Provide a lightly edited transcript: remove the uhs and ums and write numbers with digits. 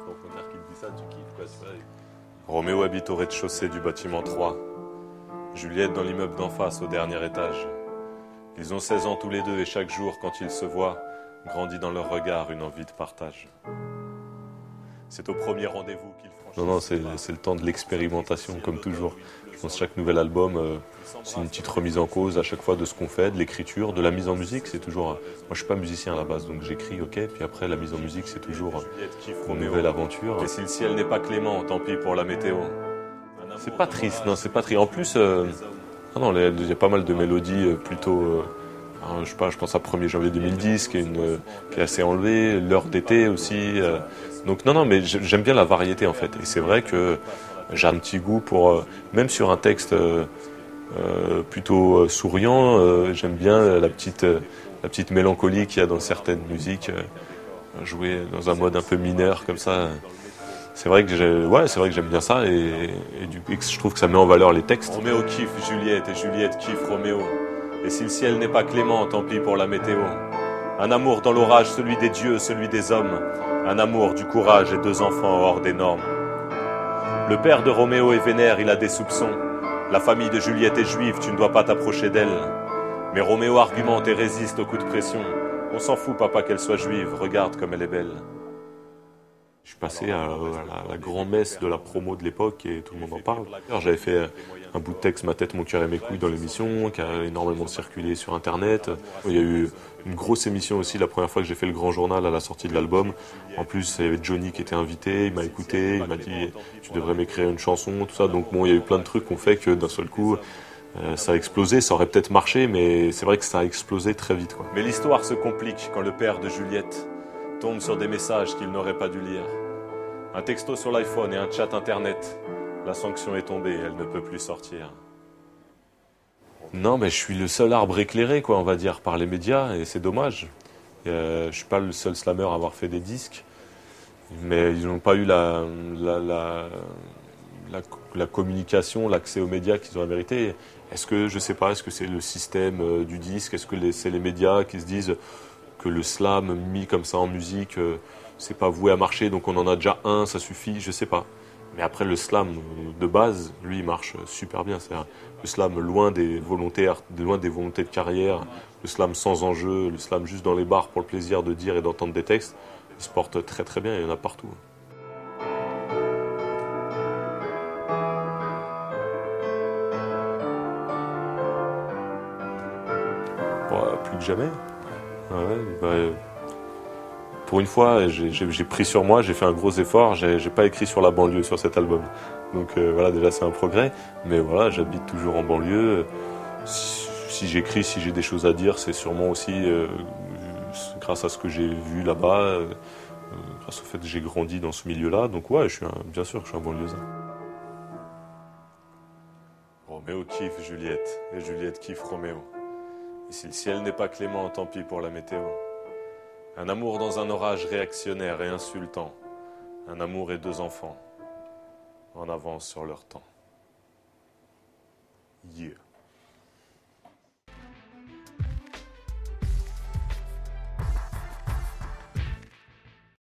ton frère qui te dit ça, tu kiffes quoi, c'est vrai. Roméo habite au rez-de-chaussée du bâtiment 3. Juliette dans l'immeuble d'en face, au dernier étage. Ils ont 16 ans tous les deux et chaque jour, quand ils se voient, grandit dans leur regard une envie de partage. C'est au premier rendez-vous qu'ils franchissent. Non, c'est le temps de l'expérimentation, comme toujours. Je pense que chaque nouvel album, c'est une petite remise en cause à chaque fois de ce qu'on fait, de l'écriture, de la mise en musique. C'est toujours. Moi, je suis pas musicien à la base, donc j'écris, ok. Puis après, la mise en musique, c'est toujours une nouvelle aventure. Et si le ciel n'est pas clément, tant pis pour la météo. C'est pas triste, non, c'est pas triste. En plus, non, il y a pas mal de mélodies plutôt. Je sais pas, je pense à 1er janvier 2010, qui est assez enlevée, l'heure d'été aussi. Donc non, mais j'aime bien la variété en fait. Et c'est vrai que j'ai un petit goût pour, même sur un texte plutôt souriant, j'aime bien la petite mélancolie qu'il y a dans certaines musiques, jouer dans un mode un peu mineur comme ça. C'est vrai que j'aime bien ça et je trouve que ça met en valeur les textes. Roméo kiffe Juliette et Juliette kiffe Roméo. Et si le ciel n'est pas clément, tant pis pour la météo. Un amour dans l'orage, celui des dieux, celui des hommes. Un amour, du courage et 2 enfants hors des normes. Le père de Roméo est vénère, il a des soupçons. La famille de Juliette est juive, tu ne dois pas t'approcher d'elle. Mais Roméo argumente et résiste aux coups de pression. On s'en fout, papa, qu'elle soit juive, regarde comme elle est belle. Je suis passé à la grand-messe de la promo de l'époque et tout le monde en parle. J'avais fait un bout de texte, Ma tête, mon cœur et mes couilles dans l'émission, qui a énormément circulé sur Internet. Il y a eu une grosse émission aussi, la première fois que j'ai fait le grand journal à la sortie de l'album. En plus, il y avait Johnny qui était invité, il m'a écouté, il m'a dit « tu devrais m'écrire une chanson », tout ça. Donc bon, il y a eu plein de trucs qui ont fait que d'un seul coup, ça a explosé, ça aurait peut-être marché, mais c'est vrai que ça a explosé très vite, quoi. Mais l'histoire se complique quand le père de Juliette tombe sur des messages qu'il n'aurait pas dû lire. Un texto sur l'iPhone et un chat internet. La sanction est tombée, elle ne peut plus sortir. Non, mais je suis le seul arbre éclairé, quoi, on va dire, par les médias, et c'est dommage. Je suis pas le seul slammer à avoir fait des disques, mais ils n'ont pas eu la communication, l'accès aux médias qu'ils ont mérité. Est-ce que, je sais pas, est-ce que c'est le système du disque, est-ce que c'est les médias qui se disent que le slam mis comme ça en musique, c'est pas voué à marcher, donc on en a déjà un, ça suffit, je sais pas. Mais après, le slam de base, lui, il marche super bien. C'est le slam loin des volontés de carrière, le slam sans enjeu, le slam juste dans les bars pour le plaisir de dire et d'entendre des textes, il se porte très très bien, il y en a partout. Bon, plus que jamais. Ouais, pour une fois, j'ai pris sur moi, j'ai fait un gros effort, j'ai pas écrit sur la banlieue sur cet album. Donc voilà, déjà c'est un progrès. Mais voilà, j'habite toujours en banlieue. Si j'écris, si j'ai des choses à dire, c'est sûrement aussi grâce à ce que j'ai vu là-bas, grâce au fait que j'ai grandi dans ce milieu-là. Donc ouais, bien sûr que je suis un banlieusard. Roméo kiffe Juliette et Juliette kiffe Roméo. Et si le ciel n'est pas clément, tant pis pour la météo. Un amour dans un orage réactionnaire et insultant. Un amour et 2 enfants. En avance sur leur temps. Yeah.